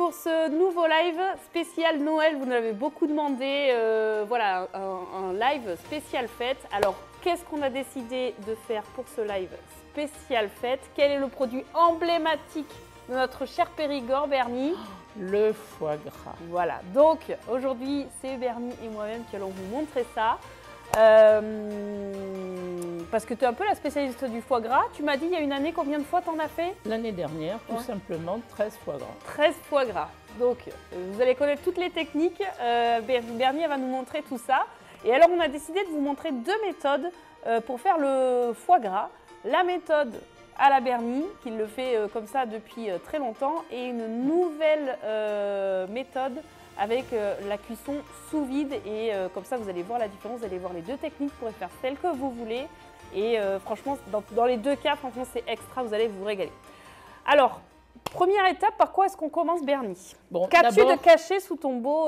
pour ce nouveau live spécial Noël. Vous nous l'avez beaucoup demandé. Voilà, un live spécial fête. Alors, qu'est-ce qu'on a décidé de faire pour ce live spécial fête? Quel est le produit emblématique de notre cher Périgord, Bernie? Le foie gras. Voilà, donc aujourd'hui, c'est Bernie et moi-même qui allons vous montrer ça. Parce que tu es un peu la spécialiste du foie gras. Tu m'as dit il y a une année, combien de fois tu en as fait? L'année dernière, tout simplement, 13 foie gras. 13 foie gras. Donc, vous allez connaître toutes les techniques. Bernie va nous montrer tout ça. Et alors, on a décidé de vous montrer deux méthodes pour faire le foie gras. La méthode à la Bernie, qui le fait comme ça depuis très longtemps, et une nouvelle méthode avec la cuisson sous vide. Et comme ça, vous allez voir la différence, vous allez voir les deux techniques pour faire celle que vous voulez. Et franchement, dans les deux cas, franchement, c'est extra, vous allez vous régaler. Alors, première étape, par quoi est-ce qu'on commence, Bernie? Bon, qu'as-tu de caché sous ton beau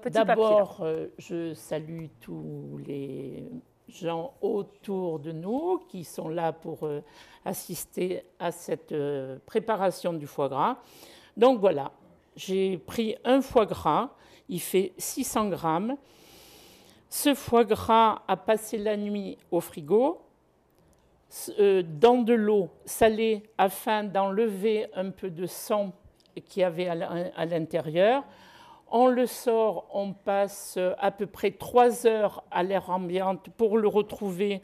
petit papier? D'abord, je salue tous les gens autour de nous qui sont là pour assister à cette préparation du foie gras. Donc voilà, j'ai pris un foie gras, il fait 600 grammes. Ce foie gras a passé la nuit au frigo, dans de l'eau salée afin d'enlever un peu de sang qu'il y avait à l'intérieur. On le sort, on passe à peu près 3 heures à l'air ambiante pour le retrouver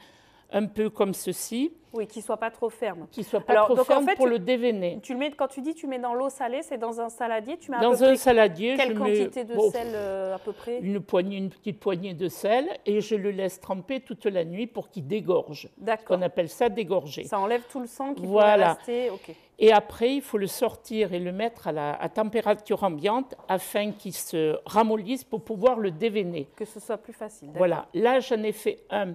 un peu comme ceci. Oui, qu'il ne soit pas trop ferme. Qu'il ne soit pas trop ferme, en fait, pour le déveiner. Tu le mets, quand tu dis tu mets dans l'eau salée, c'est dans un saladier. Tu mets dans un saladier, quelle quantité de sel à peu près? Une petite poignée de sel, et je le laisse tremper toute la nuit pour qu'il dégorge. D'accord. On appelle ça dégorger. Ça enlève tout le sang qui pourrait rester. Okay. Et après, il faut le sortir et le mettre à température ambiante afin qu'il se ramollisse pour pouvoir le déveiner. Que ce soit plus facile. Voilà. Là, j'en ai fait un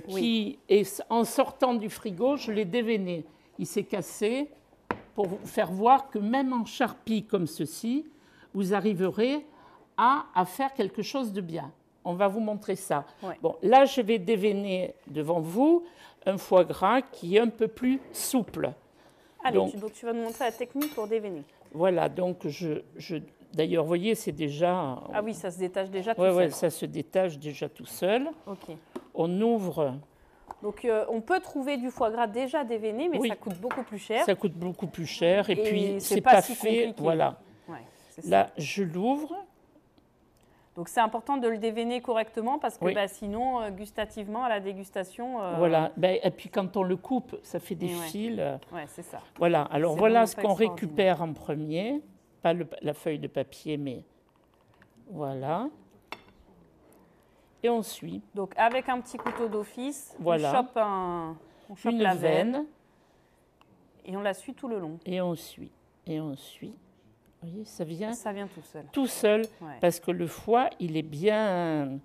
qui est en sortant du frigo, je l'ai déveiné. Il s'est cassé pour vous faire voir que même en charpie comme ceci, vous arriverez à faire quelque chose de bien. On va vous montrer ça. Ouais. Bon, là, je vais déveiner devant vous un foie gras qui est un peu plus souple. Allez, donc tu vas nous montrer la technique pour déveiner. Voilà, donc d'ailleurs, vous voyez, c'est déjà... Ah oui, ça se détache déjà tout seul. Oui, ça se détache déjà tout seul. Ok. On ouvre... Donc, on peut trouver du foie gras déjà déveiné, mais ça coûte beaucoup plus cher. Ça coûte beaucoup plus cher, et puis c'est pas si fait, compliqué. voilà. Ouais, là, je l'ouvre. Donc, c'est important de le déveiner correctement, parce que sinon, gustativement, à la dégustation... Voilà, et puis quand on le coupe, ça fait des fils. Ouais, c'est ça. Voilà, alors voilà ce qu'on récupère en premier. Pas la feuille de papier, mais voilà. Et on suit. Donc, avec un petit couteau d'office, voilà. on chope la veine. Et on la suit tout le long. Et on suit. Et on suit. Vous voyez, ça vient tout seul. Tout seul, parce que le foie, il est bien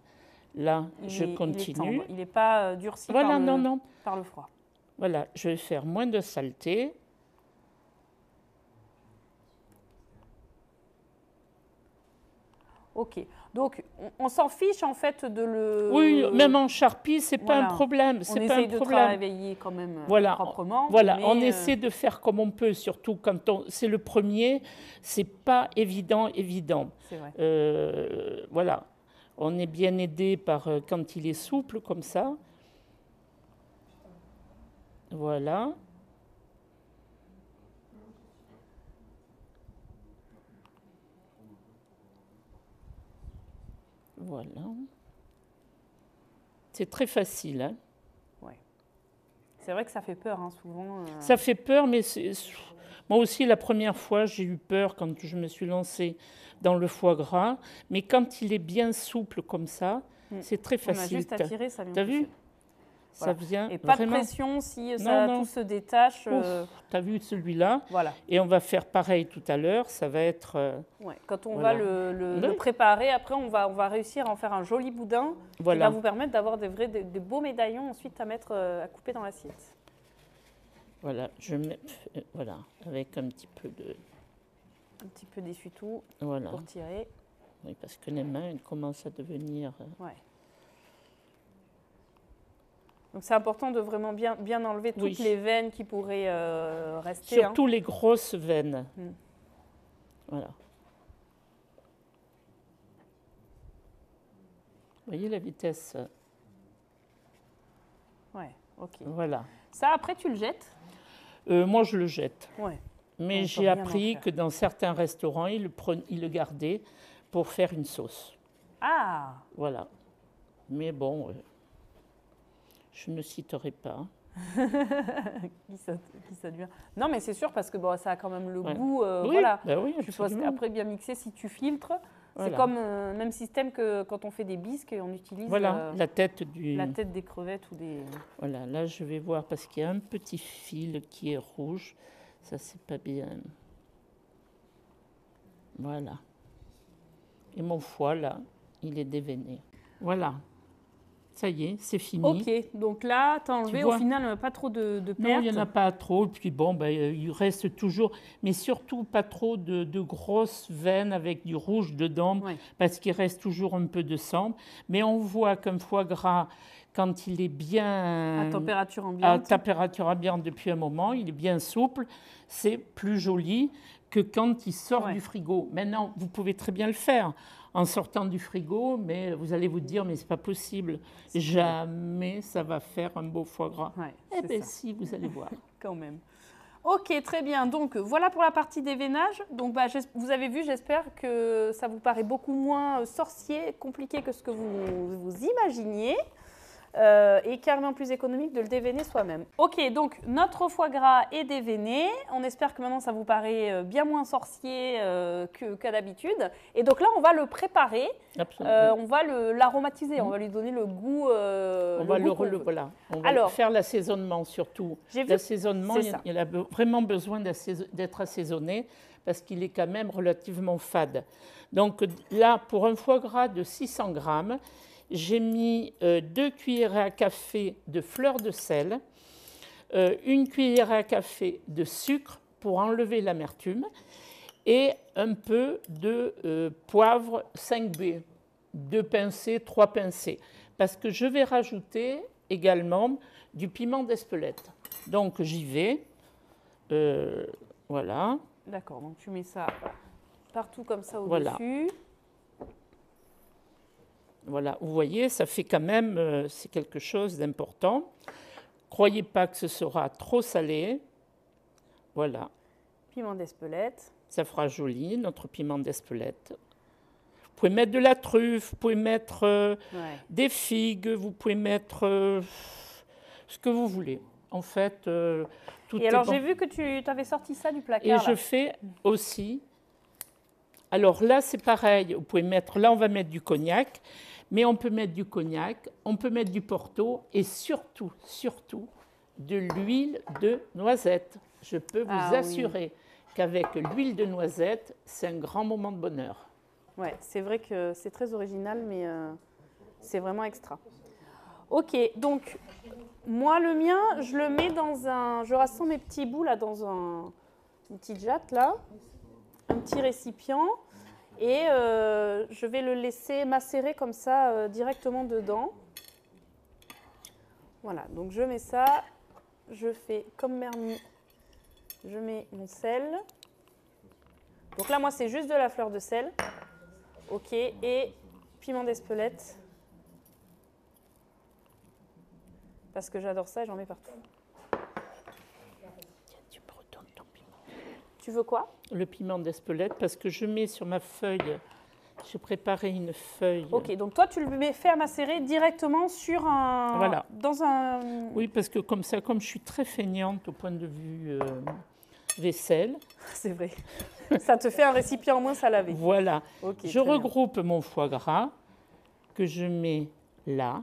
là. Je continue. Il n'est pas durci par le froid. Voilà, je vais faire moins de saleté. Ok, donc on s'en fiche en fait de le... Oui, même en charpie, c'est pas un problème. On essaye de travailler quand même proprement. Voilà, on essaie de faire comme on peut, surtout quand c'est le premier, c'est pas évident. C'est vrai. Voilà, on est bien aidé par quand il est souple comme ça. Voilà. Voilà. C'est très facile. Hein. Ouais. C'est vrai que ça fait peur, hein, souvent. Ça fait peur, mais moi aussi, la première fois, j'ai eu peur quand je me suis lancée dans le foie gras. Mais quand il est bien souple comme ça, c'est très facile. On a juste à tirer, ça vient. T'as vu? Voilà. Ça vient et pas vraiment... de pression si tout se détache. Tu as vu celui-là? Voilà. Et on va faire pareil tout à l'heure. Ça va être... Quand on va le préparer, après, on va réussir à en faire un joli boudin qui va vous permettre d'avoir des beaux médaillons ensuite à mettre à couper dans l'assiette. Voilà, je mets avec un petit peu de... Un petit peu d'essuie-tout pour tirer. Oui, parce que les mains, elles commencent à devenir... Donc c'est important de vraiment bien enlever toutes les veines qui pourraient rester. Surtout les grosses veines. Voilà. voyez la vitesse? Ouais, ok. Voilà. Ça, après, tu le jettes? Moi, je le jette. Ouais. Mais On j'ai peut rien en appris faire. que dans certains restaurants, ils le gardaient pour faire une sauce. Ah, Voilà. Mais bon, je ne citerai pas. qui ça devient. Non, mais c'est sûr parce que bon, ça a quand même le Ouais. goût. Oui, Voilà. bah oui, Je suppose absolument. qu'après, bien mixé, si tu filtres, c'est Voilà. comme même système que quand on fait des bisques, on utilise Voilà, la tête du... la tête des crevettes ou des. Voilà, là, je vais voir parce qu'il y a un petit fil qui est rouge. Ça, c'est pas bien. Voilà. Et mon foie, là, il est déveiné. Voilà. Ça y est, c'est fini. Ok, donc là, tu as enlevé Tu au vois final pas trop de pertes. Non, il n'y en a pas trop. Et puis bon, ben, il reste toujours, mais surtout pas trop de grosses veines avec du rouge dedans, Ouais. parce qu'il reste toujours un peu de sang. Mais on voit qu'un foie gras, quand il est bien À température à ambiante. température ambiante depuis un moment, il est bien souple, c'est plus joli que quand il sort Ouais. du frigo. Maintenant, vous pouvez très bien le faire en sortant du frigo, mais vous allez vous dire, mais c'est pas possible, jamais ça va faire un beau foie gras. Ouais, Eh c'est bien ça, si, vous allez voir. quand même. Ok, très bien. Donc voilà pour la partie déveinage. Donc vous avez vu, j'espère que ça vous paraît beaucoup moins sorcier, compliqué que ce que vous imaginiez. Et carrément plus économique de le déveiner soi-même. Ok, donc notre foie gras est déveiné. On espère que maintenant ça vous paraît bien moins sorcier qu'à d'habitude. Et donc là, on va le préparer. Absolument. On va l'aromatiser. On va lui donner le goût. On va goût qu'on veut. voilà. On va Alors, faire l'assaisonnement surtout. J'ai vu- L'assaisonnement, c'est ça. il a vraiment besoin d'être assaisonné parce qu'il est quand même relativement fade. Donc là, pour un foie gras de 600 grammes, j'ai mis 2 cuillères à café de fleur de sel, 1 cuillère à café de sucre pour enlever l'amertume et un peu de poivre 5B, 2 pincées, 3 pincées. Parce que je vais rajouter également du piment d'Espelette. Donc j'y vais. Voilà. D'accord, donc tu mets ça partout comme ça Voilà. au-dessus. Voilà, vous voyez, ça fait quand même, c'est quelque chose d'important. Croyez pas que ce sera trop salé. Voilà, Piment d'Espelette. ça fera joli, notre piment d'Espelette. Vous pouvez mettre de la truffe, vous pouvez mettre Ouais. des figues, vous pouvez mettre ce que vous voulez. En fait, tout Et est alors bon. j'ai vu que tu avais sorti ça du placard. Et là. je fais aussi. Alors là, c'est pareil. Vous pouvez mettre. Là, on va mettre du cognac, mais on peut mettre du cognac, on peut mettre du Porto et surtout, surtout, de l'huile de noisette. Je peux vous Ah oui. assurer qu'avec l'huile de noisette, c'est un grand moment de bonheur. Ouais, c'est vrai que c'est très original, mais c'est vraiment extra. Ok, donc moi le mien, je le mets dans un, je rassemble mes petits bouts là dans une petite jatte là, un petit récipient, et je vais le laisser macérer comme ça directement dedans. Voilà, donc je mets ça, je fais comme Mermi, je mets mon sel. Donc là moi c'est juste de la fleur de sel. Ok, et piment d'Espelette. Parce que j'adore ça et j'en mets partout. Tu me retournes ton piment. Tu veux quoi? Le piment d'Espelette, parce que je mets sur ma feuille, j'ai préparé une feuille. Ok, donc toi tu le fais macérer directement sur un... Voilà. Dans un... Oui, parce que comme ça, comme je suis très feignante au point de vue vaisselle, C'est vrai. Ça te fait un récipient en moins à laver. voilà. Ok, Je très bien. regroupe mon foie gras que je mets là.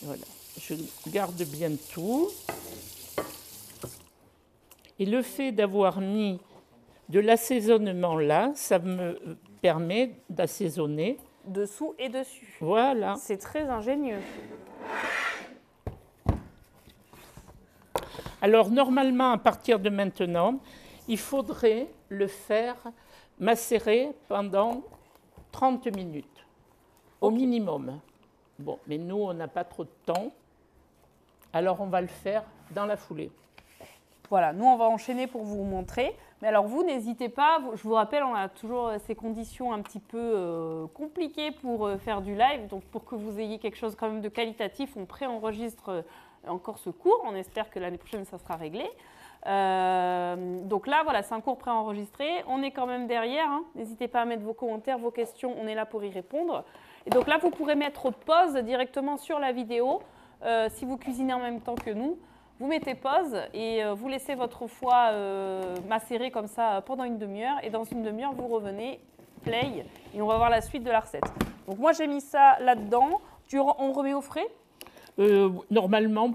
Voilà. Je garde bien tout. Et le fait d'avoir mis de l'assaisonnement là, ça me permet d'assaisonner. Dessous et dessus. Voilà. C'est très ingénieux. Alors normalement, à partir de maintenant, il faudrait le faire macérer pendant 30 minutes, au minimum. Bon, mais nous, on n'a pas trop de temps, alors on va le faire dans la foulée. Voilà, nous on va enchaîner pour vous montrer. Mais alors vous, n'hésitez pas, je vous rappelle, on a toujours ces conditions un petit peu compliquées pour faire du live. Donc pour que vous ayez quelque chose quand même de qualitatif, on préenregistre encore ce cours. On espère que l'année prochaine, ça sera réglé. Donc là, voilà, c'est un cours préenregistré. On est quand même derrière. Hein. N'hésitez pas à mettre vos commentaires, vos questions. On est là pour y répondre. Et donc là, vous pourrez mettre pause directement sur la vidéo si vous cuisinez en même temps que nous. Vous mettez pause et vous laissez votre foie macérer comme ça pendant une demi-heure. Et dans une demi-heure, vous revenez, play, et on va voir la suite de la recette. Donc moi, j'ai mis ça là-dedans. On remet au frais? Normalement,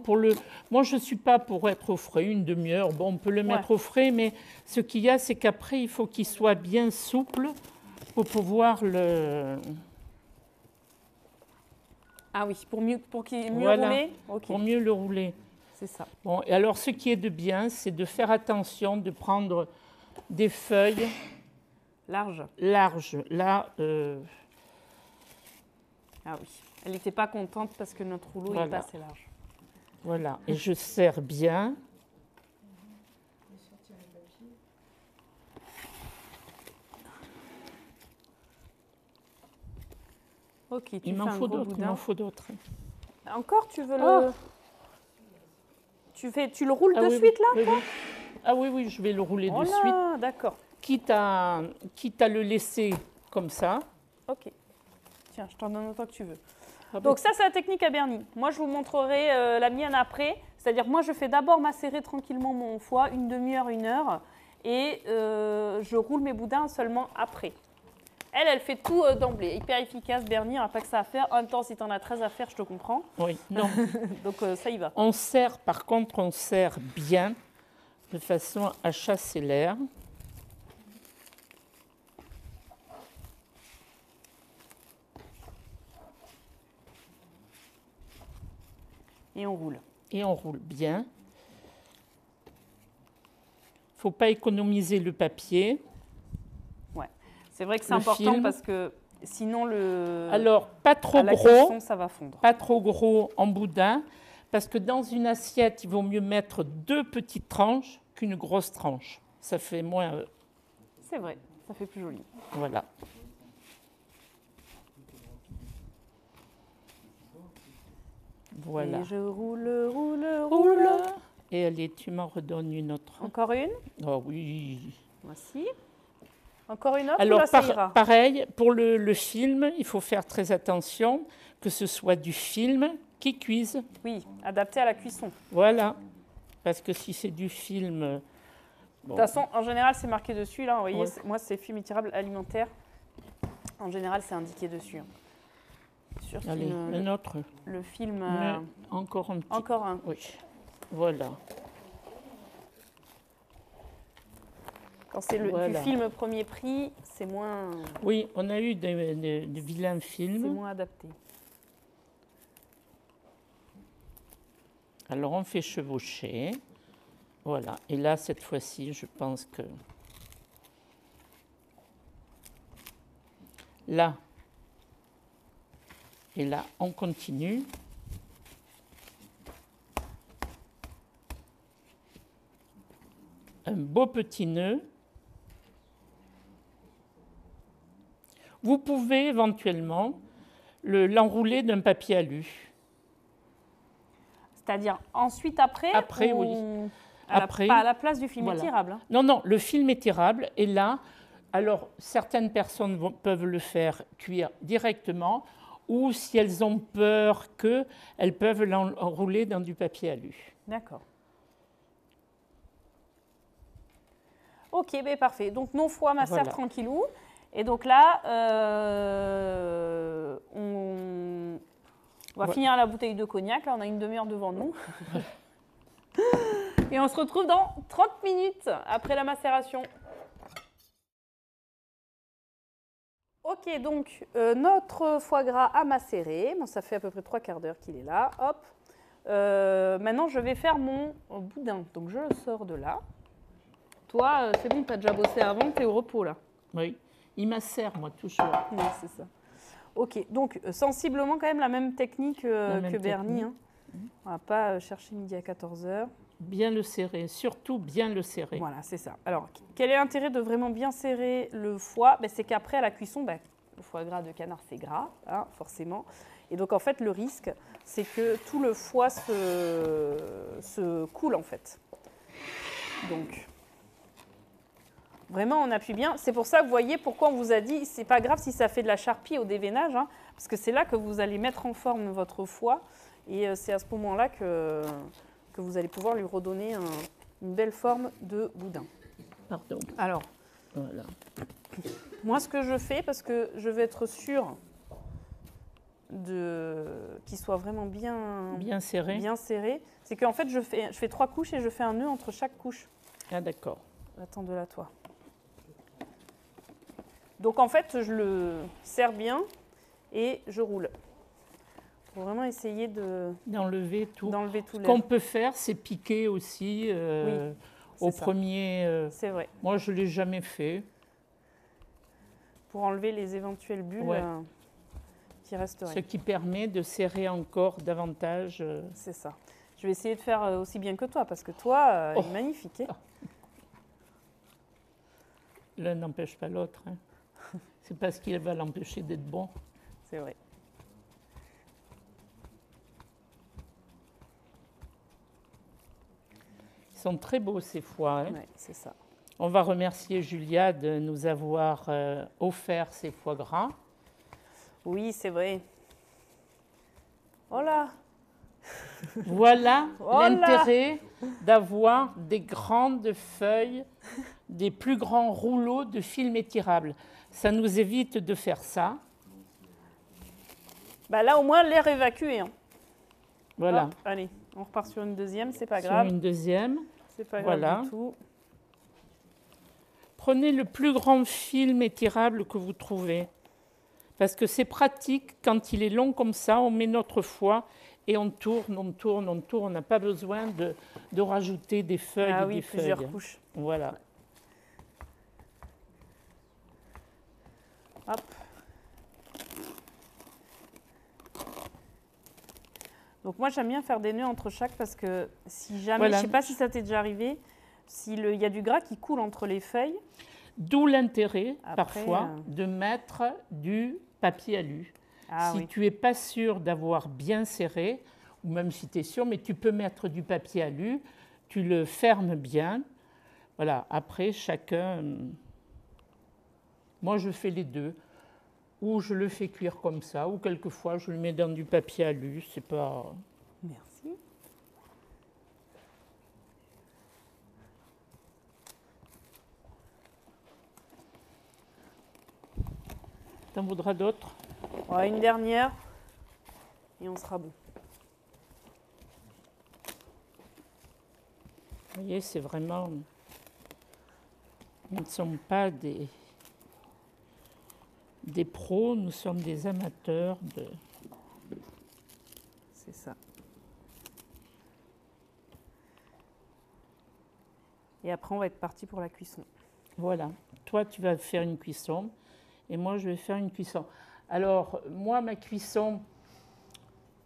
moi, je ne suis pas pour être au frais une demi-heure. Bon, on peut le mettre au frais, mais ce qu'il y a, c'est qu'après, il faut qu'il soit bien souple pour pouvoir le... Ah oui, pour qu'il mieux voilà, rouler okay. Pour mieux le rouler. C'est ça. Bon, et alors, ce qui est de bien, c'est de faire attention, de prendre des feuilles larges. Là, ah oui, elle n'était pas contente parce que notre rouleau n'est pas assez large. Voilà, et je serre bien. Ok, il m'en faut d'autres. Encore, tu veux le... Tu le roules de suite, là, toi? Ah oui, je vais le rouler de suite. D'accord. Quitte à le laisser comme ça. Ok. Tiens, je t'en donne autant que tu veux. Donc ça, c'est la technique à Bernie. Moi, je vous montrerai la mienne après. C'est-à-dire, moi, je fais d'abord macérer tranquillement mon foie, une demi-heure, 1 heure. Et je roule mes boudins seulement après. Elle fait tout d'emblée. Hyper efficace, Bernie, on n'a pas que ça à faire. En même temps, si tu en as 13 à faire, je te comprends. Oui, non. Donc ça y va. Par contre, on serre bien, de façon à chasser l'air. Et on roule. Et on roule bien. Il ne faut pas économiser le papier. Ouais, c'est vrai que c'est important parce que sinon alors, pas trop gros, cuisson, ça va fondre. Pas trop gros en boudin, parce que dans une assiette, il vaut mieux mettre 2 petites tranches qu'une grosse tranche. Ça fait moins... C'est vrai, ça fait plus joli. Voilà. Voilà. Et je roule. Et allez, tu m'en redonnes une autre. Encore une? Oh oui. Voici. Encore une autre? Alors, là, ça ira. pareil, pour le film, il faut faire très attention que ce soit du film qui cuise. Oui, adapté à la cuisson. Voilà. Parce que si c'est du film... Bon. De toute façon, en général, c'est marqué dessus. Là, vous voyez, moi, c'est film étirable alimentaire. En général, c'est indiqué dessus. Allez, un autre. Le film... encore un petit. Encore un. Oui, voilà. Quand c'est du film premier prix, c'est moins... Oui, on a eu des vilains films. C'est moins adapté. Alors, on fait chevaucher. Voilà. Et là, cette fois-ci, je pense que... Là. Et là, on continue. Un beau petit nœud. Vous pouvez éventuellement l'enrouler d'un papier alu. C'est-à-dire ensuite après oui. Pas à la place du film étirable. Hein. Non, le film étirable est là. Alors, certaines personnes peuvent le faire cuire directement, ou si elles ont peur elles peuvent l'enrouler dans du papier alu. D'accord. Ok, ben parfait. Donc, nos foies macèrent tranquillou. Et donc là, on va finir la bouteille de cognac. Là, on a une demi-heure devant nous. Et on se retrouve dans 30 minutes après la macération. Ok, donc notre foie gras a macéré. Bon, ça fait à peu près 3/4 d'heure qu'il est là. Hop. Maintenant, je vais faire mon boudin. Donc, je le sors de là. Toi, c'est bon, tu as déjà bossé avant, tu es au repos là. Oui, il macère, moi, toujours. Oui, c'est ça. Ok, donc sensiblement quand même la même technique que Bernie. Hein. On ne va pas chercher midi à 14h. Bien le serrer, surtout bien le serrer. Voilà, c'est ça. Alors, quel est l'intérêt de vraiment bien serrer le foie? Ben, c'est qu'après, à la cuisson, ben, le foie gras de canard, c'est gras, hein, forcément. Et donc, en fait, le risque, c'est que tout le foie se coule, en fait. Donc, vraiment, on appuie bien. C'est pour ça que vous voyez pourquoi on vous a dit, c'est pas grave si ça fait de la charpie au déveinage, hein, parce que c'est là que vous allez mettre en forme votre foie. Et c'est à ce moment-là que vous allez pouvoir lui redonner une belle forme de boudin. Pardon. Alors, Voilà. moi, ce que je fais, parce que je veux être sûre qu'il soit vraiment Bien serré. bien serré, c'est qu'en fait, je fais 3 couches et je fais un nœud entre chaque couche. Ah d'accord. Attends de la toi. Donc, en fait, je le serre bien et je roule. Pour vraiment essayer D'enlever tout. d'enlever tout Ce l'air. qu'on peut faire, c'est piquer aussi au c'est ça. premier. C'est vrai. Moi, je ne l'ai jamais fait. Pour enlever les éventuelles bulles Ouais. qui resteraient. Ce qui permet de serrer encore davantage. C'est ça. Je vais essayer de faire aussi bien que toi, parce que toi, il est magnifique. Hein. L'un n'empêche pas l'autre. Hein. C'est parce qu'il va l'empêcher d'être bon. C'est vrai. Ils sont très beaux ces foies. Hein. Ouais, c'est ça. On va remercier Julia de nous avoir offert ces foie gras. Oui, c'est vrai. Oh là! Voilà Oh là l'intérêt d'avoir des grandes feuilles, des plus grands rouleaux de film étirable. Ça nous évite de faire ça. Bah là, au moins, l'air évacué. Hein. Voilà. Hop, allez, on repart sur une deuxième, c'est pas Sur grave. une deuxième. C'est pas grave Voilà. du tout. Prenez le plus grand film étirable que vous trouvez. Parce que c'est pratique, quand il est long comme ça, on met notre foie et on tourne, on tourne, on tourne. On n'a pas besoin de rajouter des feuilles Ah et oui, des plusieurs feuilles. couches. Voilà. Hop. Donc moi, j'aime bien faire des nœuds entre chaque parce que si jamais, Voilà. je sais pas si ça t'est déjà arrivé, s'il y a du gras qui coule entre les feuilles. D'où l'intérêt, Après, parfois, de mettre du papier alu. Ah Si oui. tu n'es pas sûr d'avoir bien serré, ou même si tu es sûr, mais tu peux mettre du papier alu, tu le fermes bien. Voilà, après, chacun... Moi, je fais les deux. Ou je le fais cuire comme ça, ou quelquefois, je le mets dans du papier alu. C'est pas... Merci. T'en voudras d'autres? Ouais, une dernière et on sera bon. Vous voyez, c'est vraiment... Nous ne sommes pas des pros, nous sommes des amateurs de... C'est ça. Et après, on va être parti pour la cuisson. Voilà. Toi, tu vas faire une cuisson et moi, je vais faire une cuisson. Alors, moi, ma cuisson,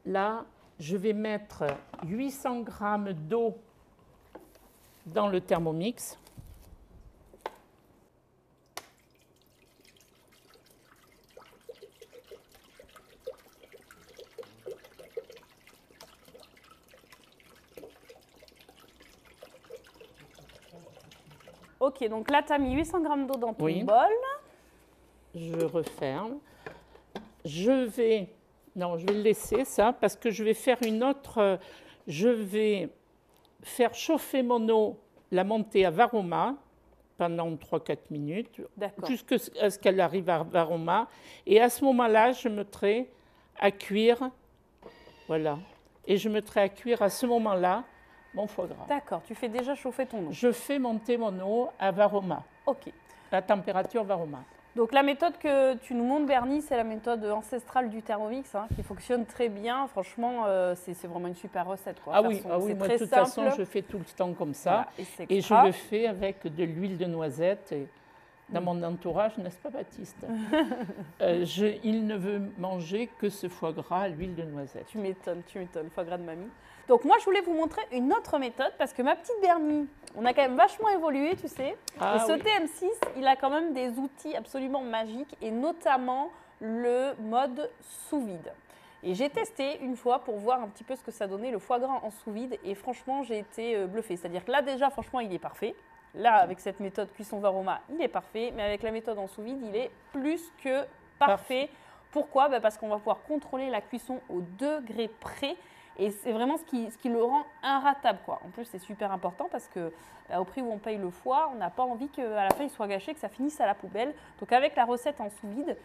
là, je vais mettre 800 g d'eau dans le Thermomix. Ok, donc là, tu as mis 800 g d'eau dans ton Oui. bol. Je referme. Je vais le laisser ça parce que je vais faire une autre. Je vais faire chauffer mon eau, la monter à Varoma pendant 3-4 minutes, D'accord. jusqu'à ce qu'elle arrive à Varoma. Et à ce moment-là, je mettrai à cuire. Voilà. Et je mettrai à cuire à ce moment-là mon foie gras. D'accord, tu fais déjà chauffer ton eau. Je fais monter mon eau à Varoma, Ok. la température Varoma. Donc la méthode que tu nous montres, Bernie, c'est la méthode ancestrale du Thermomix, hein, qui fonctionne très bien. Franchement, c'est vraiment une super recette, quoi. Ah Faire oui, son- ah oui, c'est moi de très toute simple. façon, je fais tout le temps comme ça. Voilà, et c'est Et je gras. le fais avec de l'huile de noisette. Et dans mon entourage, n'est-ce pas Baptiste? Il ne veut manger que ce foie gras à l'huile de noisette. Tu m'étonnes, foie gras de mamie. Donc moi, je voulais vous montrer une autre méthode parce que ma petite Bernie, on a quand même vachement évolué, tu sais. Et ce TM6, il a quand même des outils absolument magiques et notamment le mode sous vide. Et j'ai testé une fois pour voir un petit peu ce que ça donnait le foie gras en sous vide et franchement, j'ai été bluffée. C'est-à-dire que là déjà, franchement, il est parfait. Là, avec cette méthode cuisson Varoma, il est parfait, mais avec la méthode en sous vide, il est plus que parfait. Pourquoi? Parce qu'on va pouvoir contrôler la cuisson au degré près et c'est vraiment ce qui le rend inratable, quoi. En plus, c'est super important parce que au prix où on paye le foie, on n'a pas envie qu'à la fin, il soit gâché, que ça finisse à la poubelle. Donc avec la recette en sous vide,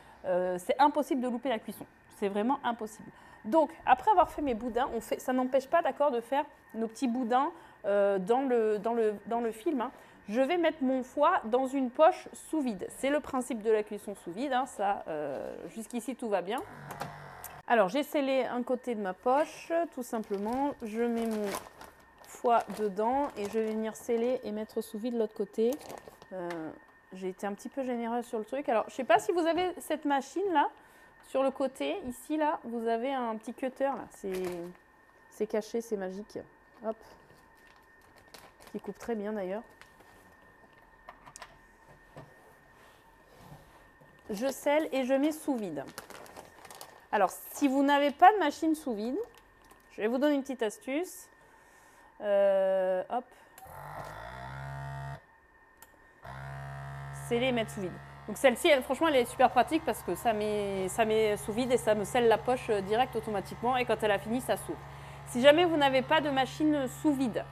c'est impossible de louper la cuisson. C'est vraiment impossible. Donc, après avoir fait mes boudins, ça n'empêche pas, d'accord, de faire nos petits boudins dans le film, hein. Je vais mettre mon foie dans une poche sous vide. C'est le principe de la cuisson sous vide, hein, ça, jusqu'ici tout va bien. Alors j'ai scellé un côté de ma poche, tout simplement. Je mets mon foie dedans et je vais venir sceller et mettre sous vide l'autre côté. J'ai été un petit peu généreuse sur le truc. Alors je ne sais pas si vous avez cette machine là, sur le côté, ici là, vous avez un petit cutter là. C'est caché, c'est magique. Hop. Qui coupe très bien d'ailleurs. Je scelle et je mets sous vide. Alors, si vous n'avez pas de machine sous vide, je vais vous donner une petite astuce. Hop. Sceller et mettre sous vide. Donc celle-ci, franchement, elle est super pratique parce que ça met sous vide et ça me scelle la poche direct automatiquement. Et quand elle a fini, ça s'ouvre. Si jamais vous n'avez pas de machine sous vide,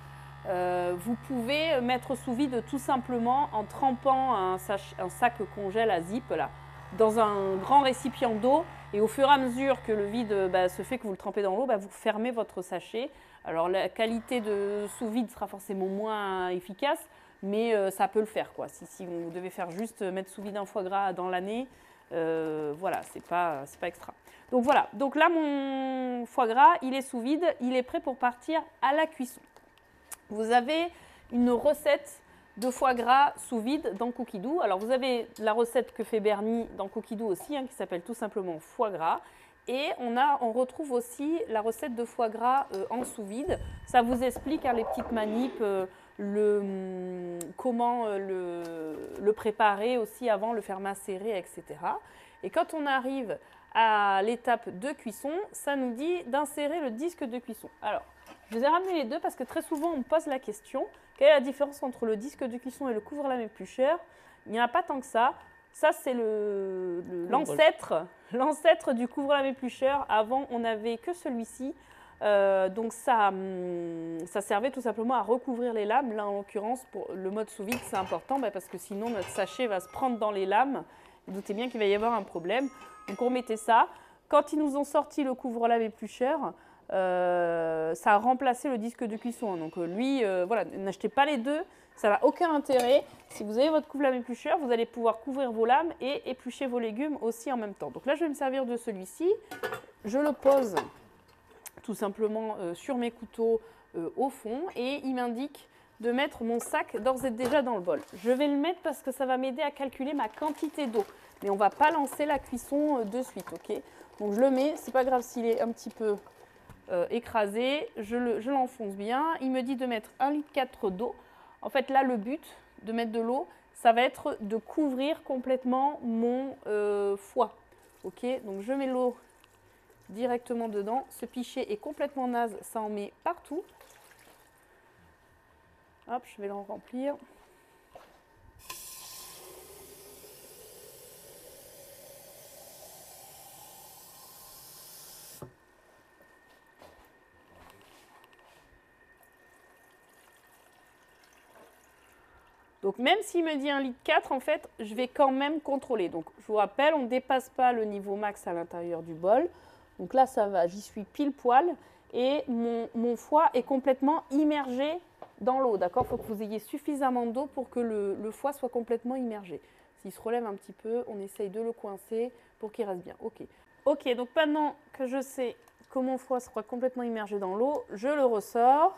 vous pouvez mettre sous vide tout simplement en trempant un sac congèle à zip là, dans un grand récipient d'eau et au fur et à mesure que le vide se fait, que vous le trempez dans l'eau, vous fermez votre sachet. Alors la qualité de sous vide sera forcément moins efficace, mais ça peut le faire, quoi. Si vous devez faire juste mettre sous vide un foie gras dans l'année, voilà, c'est pas extra. Donc voilà, donc là mon foie gras, il est sous vide, il est prêt pour partir à la cuisson. Vous avez une recette de foie gras sous vide dans Cookidoo. Alors vous avez la recette que fait Bernie dans Cookidoo aussi, hein, qui s'appelle tout simplement foie gras. Et on retrouve aussi la recette de foie gras en sous vide. Ça vous explique, hein, les petites manips, comment le préparer aussi avant, le faire macérer, etc. Et quand on arrive à l'étape de cuisson, ça nous dit d'insérer le disque de cuisson. Alors, je vous ai ramené les deux parce que très souvent on me pose la question, quelle est la différence entre le disque de cuisson et le couvre-lame éplucheur? Il n'y en a pas tant que ça. Ça, c'est l'ancêtre du couvre-lame éplucheur. Avant, on n'avait que celui-ci. Donc ça servait tout simplement à recouvrir les lames. Là, en l'occurrence, pour le mode sous vide, c'est important parce que sinon, notre sachet va se prendre dans les lames. Vous doutez bien qu'il va y avoir un problème. Donc on mettait ça. Quand ils nous ont sorti le couvre-lame éplucheur, ça a remplacé le disque de cuisson. Donc lui, voilà, n'achetez pas les deux, ça n'a aucun intérêt. Si vous avez votre couvre-lame éplucheur, vous allez pouvoir couvrir vos lames et éplucher vos légumes aussi en même temps. Donc là, je vais me servir de celui-ci. Je le pose tout simplement sur mes couteaux au fond et il m'indique de mettre mon sac d'ores et déjà dans le bol. Je vais le mettre parce que ça va m'aider à calculer ma quantité d'eau. Mais on ne va pas lancer la cuisson de suite, ok? Donc je le mets, c'est pas grave s'il est un petit peu écrasé, je l'enfonce bien. Il me dit de mettre 1,4 litre d'eau. En fait, là, le but de mettre de l'eau, ça va être de couvrir complètement mon foie. Ok, donc je mets l'eau directement dedans. Ce pichet est complètement naze, ça en met partout. Hop, je vais le remplir. Donc même s'il me dit 1,4 litre, en fait, je vais quand même contrôler. Donc je vous rappelle, on ne dépasse pas le niveau max à l'intérieur du bol. Donc là, ça va, j'y suis pile poil. Et mon foie est complètement immergé dans l'eau. D'accord? Il faut que vous ayez suffisamment d'eau pour que le foie soit complètement immergé. S'il se relève un petit peu, on essaye de le coincer pour qu'il reste bien. Ok. Ok, donc maintenant que je sais que mon foie sera complètement immergé dans l'eau, je le ressors.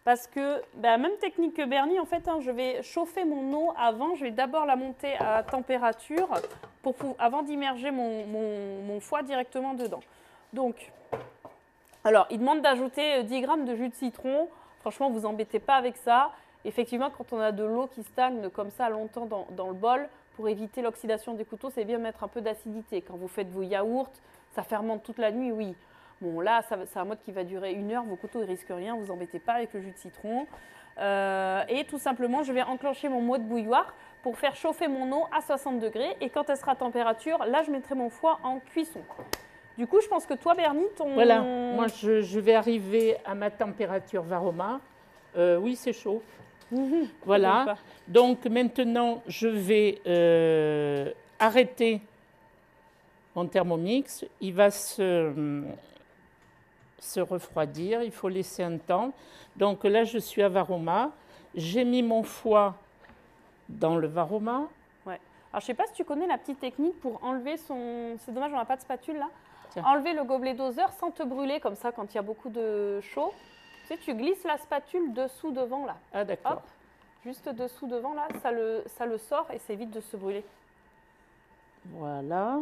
Parce que, bah, même technique que Bernie, en fait, hein, je vais chauffer mon eau avant. Je vais d'abord la monter à température avant d'immerger mon foie directement dedans. Donc, alors, il demande d'ajouter 10 grammes de jus de citron. Franchement, vous embêtez pas avec ça. Effectivement, quand on a de l'eau qui stagne comme ça longtemps dans le bol, pour éviter l'oxydation des couteaux, c'est bien de mettre un peu d'acidité. Quand vous faites vos yaourts, ça fermente toute la nuit, oui. Bon, là, c'est un mode qui va durer 1 heure. Vos couteaux, ils risquent rien. Vous embêtez pas avec le jus de citron. Et tout simplement, je vais enclencher mon mode bouilloire pour faire chauffer mon eau à 60 degrés. Et quand elle sera à température, là, je mettrai mon foie en cuisson. Du coup, je pense que toi, Bernie, Voilà, moi, je vais arriver à ma température Varoma. Oui, c'est chaud. Voilà. Donc, maintenant, je vais arrêter mon Thermomix. Il va se refroidir, il faut laisser un temps. Donc là, je suis à Varoma. J'ai mis mon foie dans le Varoma. Ouais. Alors, je ne sais pas si tu connais la petite technique pour enlever son... C'est dommage, on n'a pas de spatule là. Tiens. Enlever le gobelet doseur sans te brûler comme ça quand il y a beaucoup de chaud. Tu sais, tu glisses la spatule dessous devant là. Ah d'accord. Hop, juste dessous devant là, ça le sort et ça évite de se brûler. Voilà.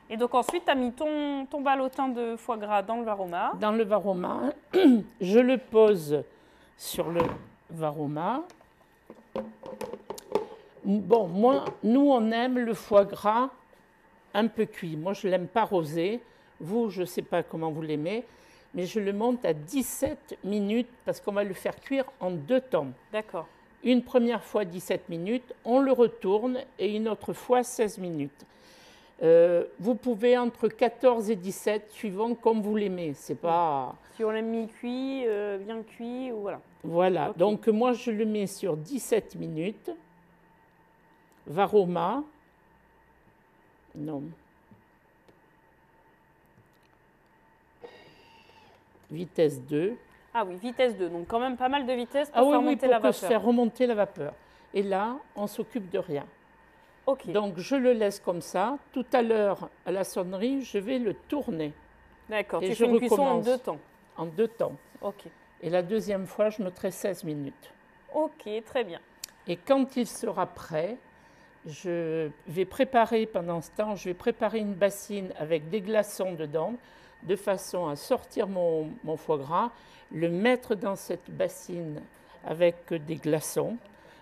Et donc ensuite, tu as mis ton ballotin de foie gras dans le Varoma. Dans le Varoma, je le pose sur le Varoma. Bon, nous, on aime le foie gras un peu cuit. Moi, je ne l'aime pas rosé. Vous, je ne sais pas comment vous l'aimez, mais je le monte à 17 minutes parce qu'on va le faire cuire en 2 temps. D'accord. Une première fois 17 minutes, on le retourne et une autre fois 16 minutes. Vous pouvez entre 14 et 17, suivant comme vous l'aimez. C'est pas... Si on l'aime mi-cuit, bien cuit, ou voilà. Voilà, okay. Donc moi je le mets sur 17 minutes. Varoma. Non. Vitesse 2. Ah oui, vitesse 2, donc quand même pas mal de vitesse pour faire monter la vapeur. Faire remonter la vapeur. Et là, on s'occupe de rien. Okay. Donc, je le laisse comme ça. Tout à l'heure, à la sonnerie, je vais le tourner. D'accord, tu fais une cuisson en 2 temps. En 2 temps. Ok. Et la deuxième fois, je mettrai 16 minutes. Ok, très bien. Et quand il sera prêt, je vais préparer, pendant ce temps, je vais préparer une bassine avec des glaçons dedans, de façon à sortir mon foie gras, le mettre dans cette bassine avec des glaçons.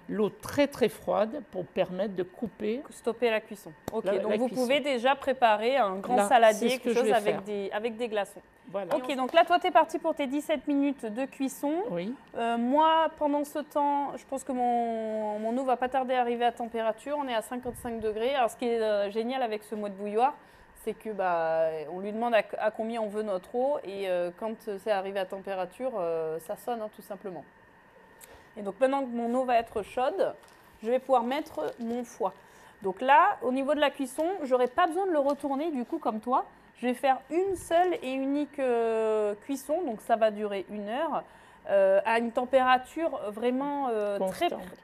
L'eau très très froide pour permettre de couper. Stopper la cuisson. Ok, donc vous pouvez déjà préparer un grand saladier, quelque chose avec des glaçons. Voilà. Ok, donc là toi tu es parti pour tes 17 minutes de cuisson. Oui. Moi pendant ce temps, je pense que mon eau va pas tarder à arriver à température. On est à 55 degrés. Alors ce qui est génial avec ce mode bouilloire, c'est que on lui demande à combien on veut notre eau et quand c'est arrivé à température, ça sonne tout simplement. Et donc maintenant que mon eau va être chaude, je vais pouvoir mettre mon foie. Donc là, au niveau de la cuisson, je n'aurai pas besoin de le retourner du coup comme toi. Je vais faire une seule et unique cuisson, donc ça va durer 1 heure, à une température vraiment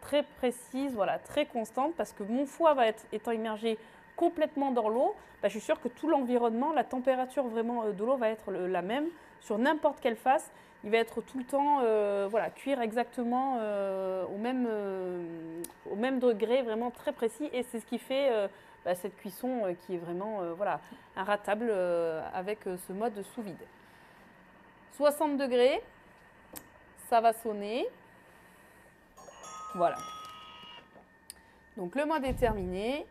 très précise, voilà, très constante, parce que mon foie étant immergé complètement dans l'eau, je suis sûre que tout l'environnement, la température vraiment de l'eau va être la même sur n'importe quelle face. Il va être tout le temps, cuire exactement au même degré, vraiment très précis. Et c'est ce qui fait cette cuisson qui est vraiment inratable avec ce mode sous vide. 60 degrés, ça va sonner. Voilà. Donc le mode est terminé.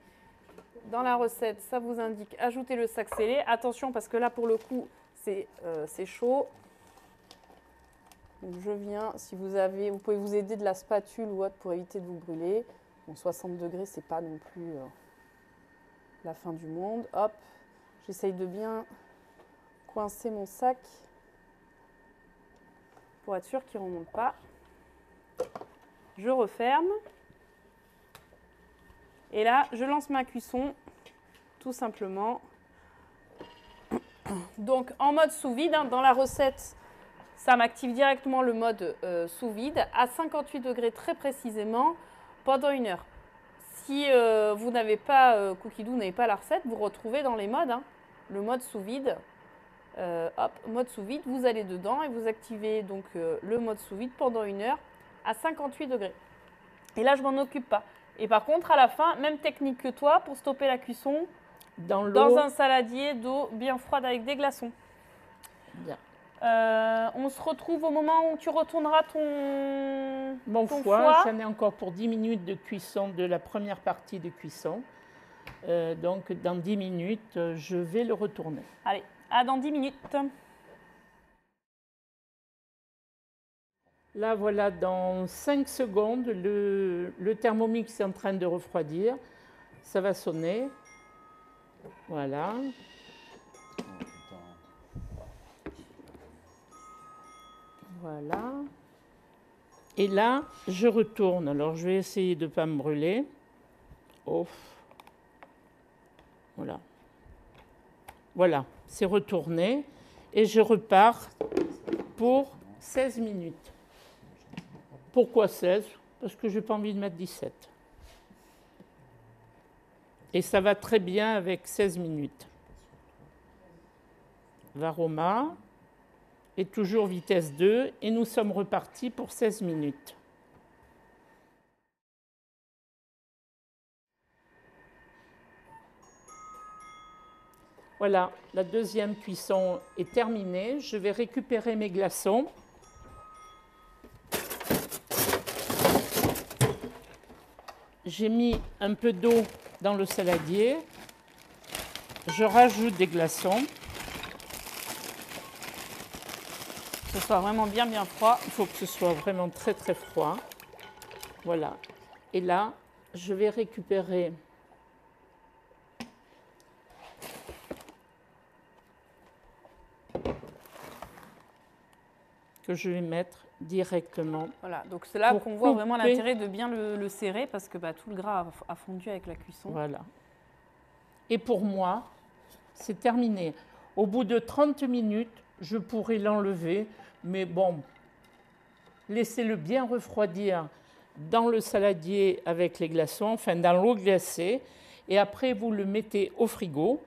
Dans la recette, ça vous indique ajouter le sac scellé. Attention parce que là, pour le coup, c'est chaud. Donc je viens, si vous pouvez vous aider de la spatule ou autre pour éviter de vous brûler. Bon, 60 degrés, c'est pas non plus la fin du monde. Hop, j'essaye de bien coincer mon sac pour être sûr qu'il ne remonte pas. Je referme. Et là, je lance ma cuisson, tout simplement. Donc en mode sous vide, dans la recette, ça m'active directement le mode sous vide à 58 degrés très précisément pendant 1 heure. Si vous n'avez pas Cookie Dough, n'avez pas la recette, vous retrouvez dans les modes le mode sous vide Hop, mode sous vide, vous allez dedans et vous activez donc le mode sous vide pendant 1 heure à 58 degrés. Et là, je m'en occupe pas. Et par contre, à la fin, même technique que toi pour stopper la cuisson dans un saladier d'eau bien froide avec des glaçons. Bien. On se retrouve au moment où tu retourneras ton foie. J'en ai encore pour 10 minutes de cuisson de la première partie de cuisson. Donc, dans 10 minutes, je vais le retourner. Allez, à dans 10 minutes. Là, voilà, dans 5 secondes, le Thermomix est en train de refroidir. Ça va sonner. Voilà. Voilà. Et là, je retourne. Alors, je vais essayer de ne pas me brûler. Oh. Voilà. Voilà, c'est retourné. Et je repars pour 16 minutes. Pourquoi 16? Parce que je n'ai pas envie de mettre 17. Et ça va très bien avec 16 minutes. Varoma. Et toujours vitesse 2. Et nous sommes repartis pour 16 minutes. Voilà, la deuxième cuisson est terminée. Je vais récupérer mes glaçons. J'ai mis un peu d'eau dans le saladier. Je rajoute des glaçons. Que ce soit vraiment bien froid. Il faut que ce soit vraiment très très froid. Voilà. Et là, je vais récupérer que je vais mettre directement. Voilà, donc c'est là qu'on voit vraiment l'intérêt de bien le serrer parce que tout le gras a fondu avec la cuisson. Voilà. Et pour moi, c'est terminé. Au bout de 30 minutes, je pourrais l'enlever, mais bon, laissez-le bien refroidir dans le saladier avec les glaçons, enfin dans l'eau glacée, et après vous le mettez au frigo.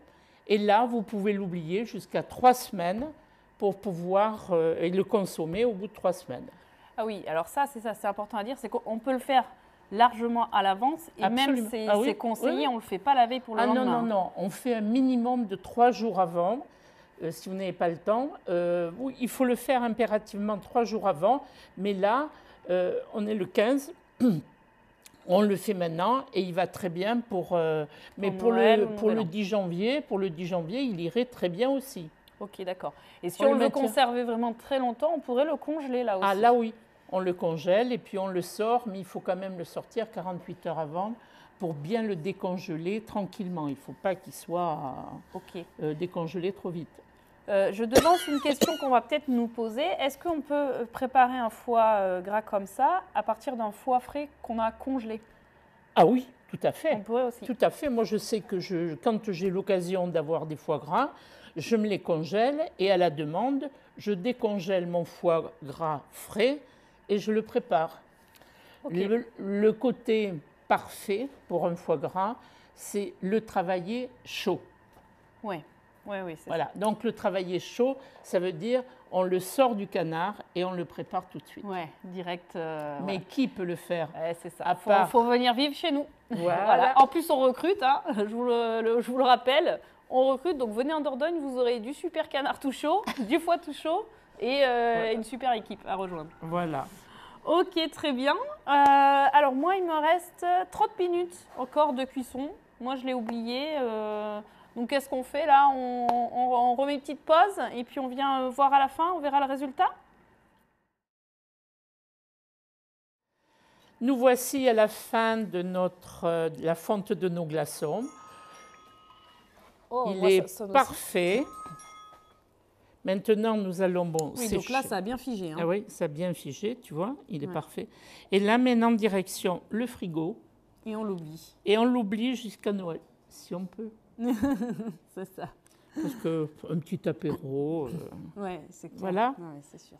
Et là, vous pouvez l'oublier jusqu'à 3 semaines pour pouvoir le consommer au bout de 3 semaines. Ah oui, alors ça, c'est important à dire, c'est qu'on peut le faire largement à l'avance et Absolument. Même c'est conseillé, on ne le fait pas laver pour le lendemain. Non, on fait un minimum de 3 jours avant. Si vous n'avez pas le temps, il faut le faire impérativement 3 jours avant, mais là, on est le 15, on le fait maintenant et il va très bien pour le 10 janvier, il irait très bien aussi. Ok, d'accord. Et si on le veut conserver vraiment très longtemps, on pourrait le congeler là aussi. Ah là oui, on le congèle et puis on le sort, mais il faut quand même le sortir 48 heures avant pour bien le décongeler tranquillement. Il ne faut pas qu'il soit décongelé trop vite. Je devance une question qu'on va peut-être nous poser. Est-ce qu'on peut préparer un foie gras comme ça à partir d'un foie frais qu'on a congelé? Ah oui, tout à fait. On pourrait aussi. Tout à fait. Moi, je sais que quand j'ai l'occasion d'avoir des foie gras, je me les congèle et à la demande, je décongèle mon foie gras frais et je le prépare. Okay. Le côté parfait pour un foie gras, c'est le travailler chaud. Oui, c'est voilà. ça. Donc le travailler chaud, ça veut dire on le sort du canard et on le prépare tout de suite. Oui, direct. Mais qui peut le faire? C'est ça. Il faut venir vivre chez nous. Voilà. En plus, on recrute, hein, je vous le rappelle. On recrute, donc venez en Dordogne, vous aurez du super canard tout chaud, du foie tout chaud et une super équipe à rejoindre. Voilà. Ok, très bien. Alors moi, il me reste 30 minutes encore de cuisson. Moi, je l'ai oublié. Donc, qu'est-ce qu'on fait là? On remet une petite pause et puis on vient voir à la fin, on verra le résultat. Nous voici à la fin de la fonte de nos glaçons. Il est parfait. Maintenant, nous allons sécher. Donc là, ça a bien figé. Hein. Ah oui, ça a bien figé, tu vois, il est parfait. Et là, maintenant, direction le frigo. Et on l'oublie. Et on l'oublie jusqu'à Noël, si on peut. C'est ça. Parce qu'un petit apéro. Oui, c'est clair. Voilà. Ouais, c'est sûr.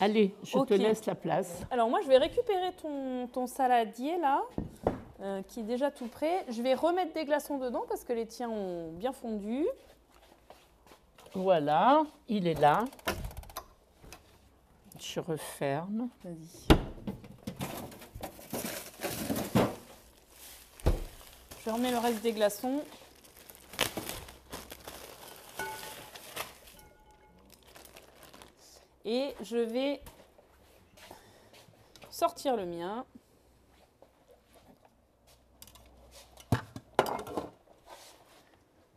Allez, je te laisse la place. Alors moi, je vais récupérer ton saladier là, qui est déjà tout prêt. Je vais remettre des glaçons dedans parce que les tiens ont bien fondu. Voilà, il est là. Je referme. Vas-y. Je remets le reste des glaçons. Et je vais sortir le mien.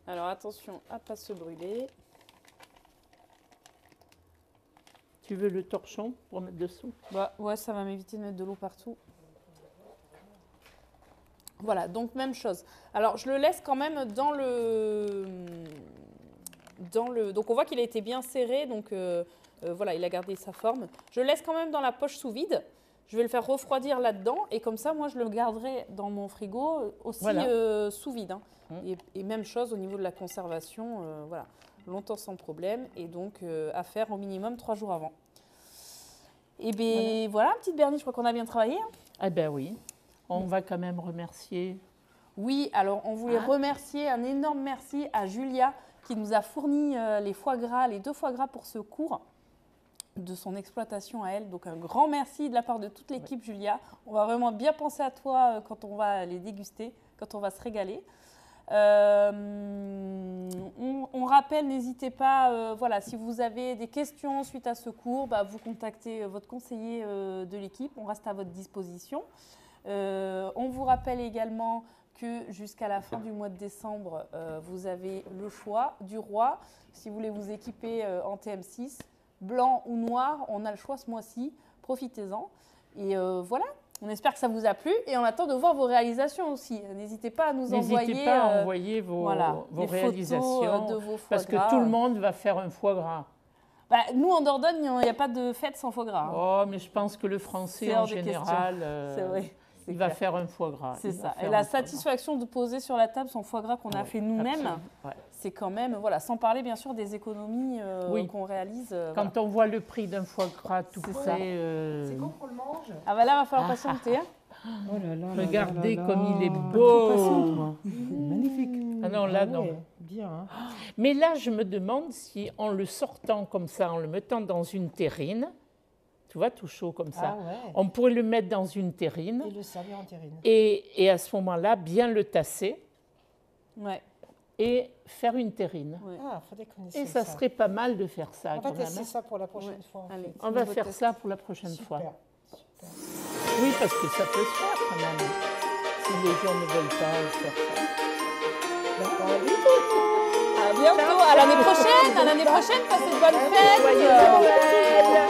Alors attention à ne pas se brûler. Tu veux le torchon pour mettre dessous? Bah ouais, ça va m'éviter de mettre de l'eau partout. Voilà, donc même chose. Alors je le laisse quand même dans le... Donc on voit qu'il a été bien serré, donc voilà, il a gardé sa forme. Je le laisse quand même dans la poche sous vide. Je vais le faire refroidir là-dedans et comme ça, moi, je le garderai dans mon frigo aussi Voilà. sous vide. Hein. Et même chose au niveau de la conservation, voilà, longtemps sans problème et donc à faire au minimum 3 jours avant. Et bien voilà, petite Bernie, je crois qu'on a bien travaillé. Hein. Ah ben oui, on va quand même remercier. Oui, alors on voulait remercier, un énorme merci à Julia qui nous a fourni les foie gras, les 2 foie gras pour ce cours de son exploitation à elle. Donc un grand merci de la part de toute l'équipe, Julia. On va vraiment bien penser à toi quand on va les déguster, quand on va se régaler. On rappelle, n'hésitez pas, voilà, si vous avez des questions suite à ce cours, bah, vous contactez votre conseiller de l'équipe, on reste à votre disposition. On vous rappelle également que jusqu'à la fin du mois de décembre, vous avez le choix du roi. Si vous voulez vous équiper en TM6, blanc ou noir, on a le choix ce mois-ci. Profitez-en. Et voilà, on espère que ça vous a plu. Et on attend de voir vos réalisations aussi. N'hésitez pas à nous envoyer, N'hésitez pas à envoyer vos réalisations. Photos de vos foie parce gras. que tout le monde va faire un foie gras. Bah, nous, en Dordogne, il n'y a pas de fête sans foie gras. Hein. Oh, mais je pense que le Français, en général, c'est vrai. il va faire un foie gras. C'est ça. Et la satisfaction de poser sur la table son foie gras qu'on a fait nous-mêmes, c'est quand même, voilà, sans parler bien sûr des économies qu'on réalise. Quand on voit le prix d'un foie gras tout près. C'est quand qu'on le mange? Ah bah là, il va falloir patienter. Hein. Oh là là, regardez comme il est Trop beau. patiente, moi. Magnifique. Ah non, là, Ah non. ouais, bien. Hein. Mais là, je me demande si en le sortant comme ça, en le mettant dans une terrine, tu vois, tout chaud comme ça, Ah ouais. on pourrait le mettre dans une terrine Et le servir en terrine. et à ce moment-là, bien le tasser Ouais. et faire une terrine. Ouais. Ah, faudrait qu'on Et essaie ça serait pas mal de faire ça. On va quand même, tester hein. ça pour la prochaine fois. En Allez. fait. On va Nouveau faire test. ça pour la prochaine fois. Super. Oui, parce que ça peut se faire quand même. Si les gens ne veulent pas faire ça. D'accord. À bientôt, à l'année prochaine, passez de bonnes fêtes. Joyeux Noël.